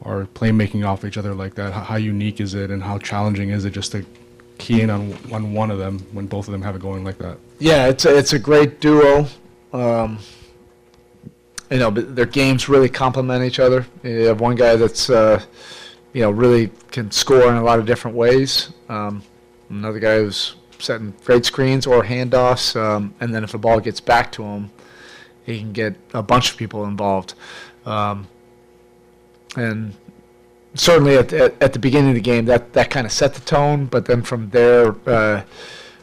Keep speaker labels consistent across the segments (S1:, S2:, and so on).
S1: are playmaking off each other like that? How unique is it, and how challenging is it just to key in on one of them when both of them have it going like that?
S2: Yeah, it's a great duo. But their games really complement each other. You have one guy that's really can score in a lot of different ways. Another guy who's setting great screens or handoffs, and then if the ball gets back to him, he can get a bunch of people involved. And certainly at the beginning of the game, that kind of set the tone. But then from there,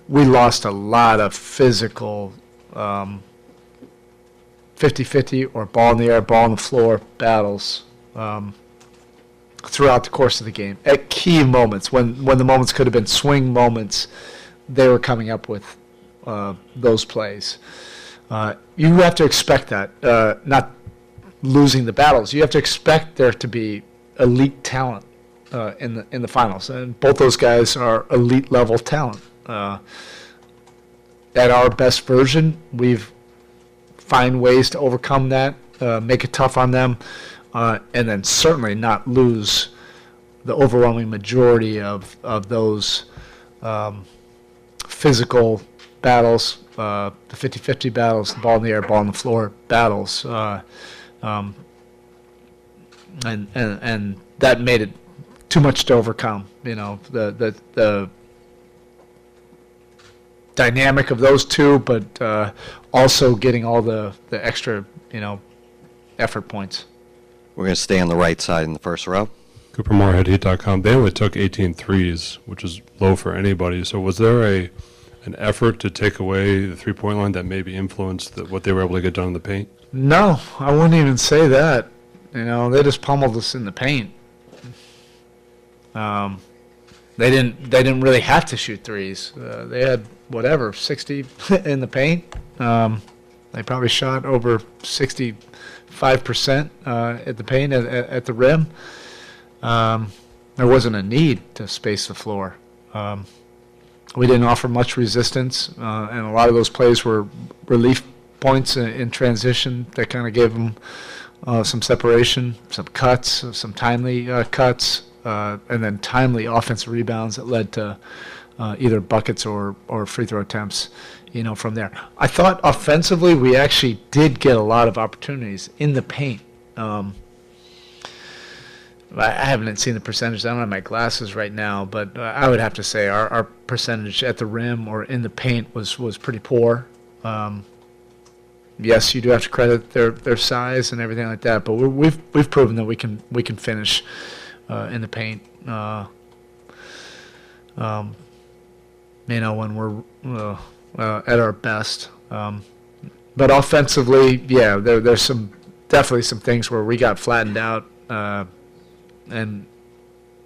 S2: we lost a lot of physical 50-50 or ball in the air, ball on the floor battles throughout the course of the game. At key moments, when the moments could have been swing moments, they were coming up with those plays. You have to expect that, not losing the battles. You have to expect there to be elite talent in the finals, and both those guys are elite level talent. At our best version, we've find ways to overcome that, make it tough on them, and then certainly not lose the overwhelming majority of those physical battles, the 50-50 battles, the ball in the air, ball on the floor battles, and that made it too much to overcome. The dynamic of those two, but also getting all the extra, effort points.
S3: We're going to stay on the right side in the first row.
S4: Cooper Moore, headheat.com. They only took 18 threes, which is low for anybody. So was there an effort to take away the three-point line that maybe influenced what they were able to get done in the paint?
S2: No, I wouldn't even say that. They just pummeled us in the paint. They didn't really have to shoot threes. They had 60 in the paint. They probably shot over 65% at the paint at the rim. There wasn't a need to space the floor. We didn't offer much resistance, and a lot of those plays were relief points in transition that kind of gave them some separation, some cuts, some timely cuts, and then timely offensive rebounds that led to either buckets or free throw attempts, from there. I thought offensively we actually did get a lot of opportunities in the paint. I haven't seen the percentage. I don't have my glasses right now, but I would have to say our percentage at the rim or in the paint was pretty poor. Yes, you do have to credit their size and everything like that, but we've proven that we can finish in the paint. When we're at our best. But offensively, yeah, there's definitely some things where we got flattened out, and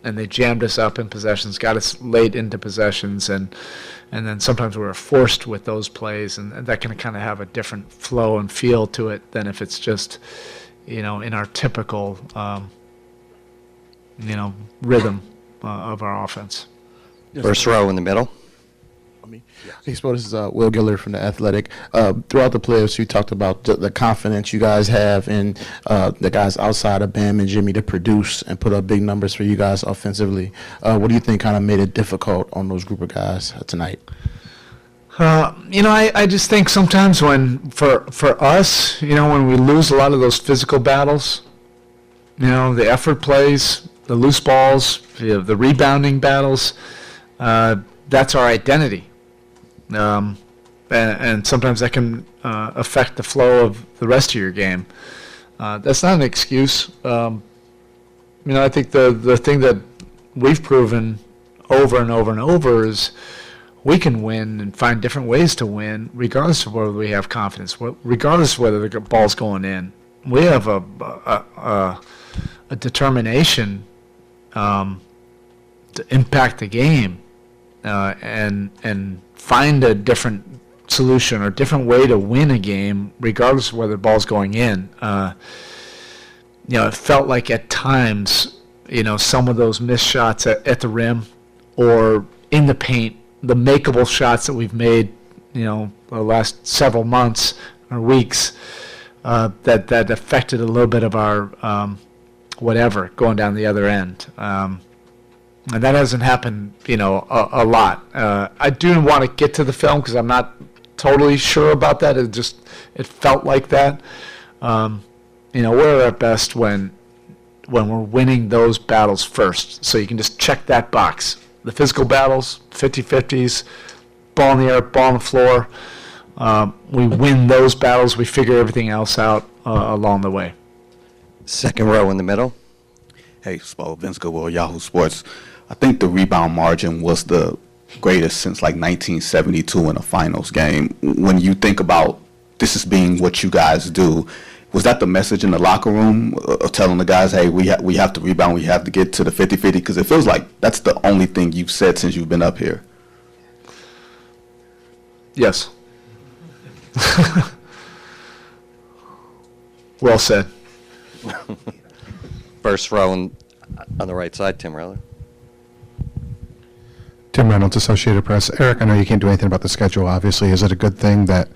S2: they jammed us up in possessions, got us late into possessions, and then sometimes we were forced with those plays, and that can kind of have a different flow and feel to it than if it's just, in our typical, rhythm of our offense.
S3: First row in the middle.
S5: Hey, Spo, this is Will Giller from The Athletic. Throughout the playoffs, you talked about the confidence you guys have in the guys outside of Bam and Jimmy to produce and put up big numbers for you guys offensively. What do you think kind of made it difficult on those group of guys tonight?
S2: I just think sometimes for us, when we lose a lot of those physical battles, the effort plays, the loose balls, the rebounding battles, that's our identity. And sometimes that can affect the flow of the rest of your game. That's not an excuse. I think the thing that we've proven over and over and over is we can win and find different ways to win regardless of whether we have confidence, regardless of whether the ball's going in. We have a determination to impact the game and find a different solution or different way to win a game, regardless of whether the ball's going in. It felt like at times, some of those missed shots at the rim or in the paint, the makeable shots that we've made, the last several months or weeks, that affected a little bit of our whatever going down the other end. And that hasn't happened, a lot. I do want to get to the film because I'm not totally sure about that. It felt like that. We're at best when we're winning those battles first. So you can just check that box. The physical battles, 50-50s, ball in the air, ball on the floor. We win those battles. We figure everything else out along the way.
S3: Second row in the middle.
S6: Hey, Vince Goodwill, Yahoo Sports. I think the rebound margin was the greatest since like 1972 in a finals game. When you think about this as being what you guys do, was that the message in the locker room of telling the guys, hey, we have to rebound, we have to get to the 50-50? Because it feels like that's the only thing you've said since you've been up here.
S2: Yes. Well said.
S3: First row on the right side, Tim Reller.
S7: Tim Reynolds, Associated Press. Eric, I know you can't do anything about the schedule, obviously. Is it a good thing that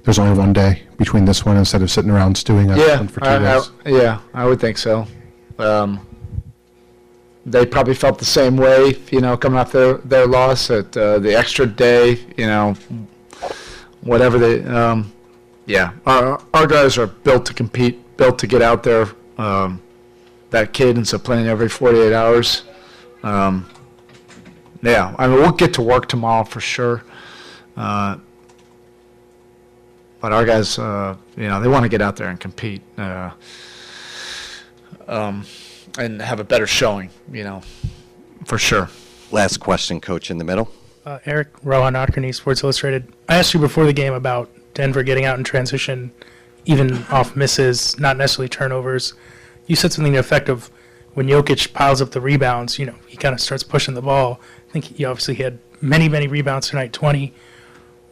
S7: there's only one day between this one instead of sitting around stewing on one for 2 days?
S2: I would think so. They probably felt the same way, coming off their loss at the extra day, whatever they, our guys are built to compete, built to get out there. That cadence of playing every 48 hours. We'll get to work tomorrow for sure. But our guys, they want to get out there and compete and have a better showing, for sure.
S3: Last question, Coach, in the middle.
S8: Erik, Rohan Ockerny, Sports Illustrated. I asked you before the game about Denver getting out in transition, even off misses, not necessarily turnovers. You said something to the effect of when Jokić piles up the rebounds, he kind of starts pushing the ball. I think he obviously had many, many rebounds tonight, 20.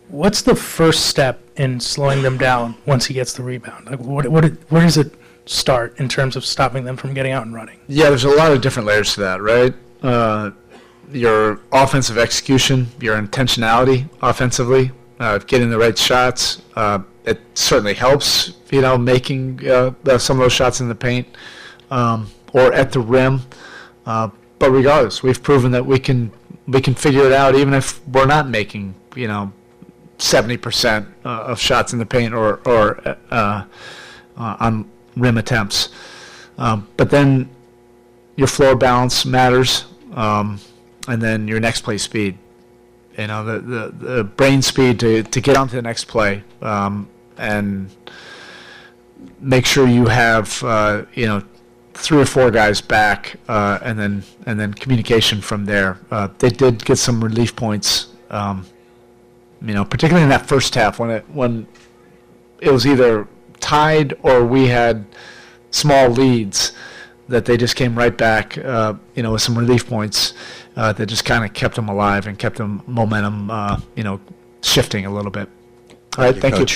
S8: What's the first step in slowing them down once he gets the rebound? Like, where does it start in terms of stopping them from getting out and running?
S2: Yeah, there's a lot of different layers to that, right? Your offensive execution, your intentionality offensively, getting the right shots. It certainly helps, making some of those shots in the paint or at the rim. But regardless, we've proven that we can figure it out even if we're not making 70% of shots in the paint or on rim attempts. But then your floor balance matters, and then your next play speed. The brain speed to get onto the next play, and make sure you have 3 or 4 guys back, and then communication from there. They did get some relief points, particularly in that first half when it was either tied or we had small leads, that they just came right back, with some relief points that just kind of kept them alive and kept them momentum, shifting a little bit. All right, thank you.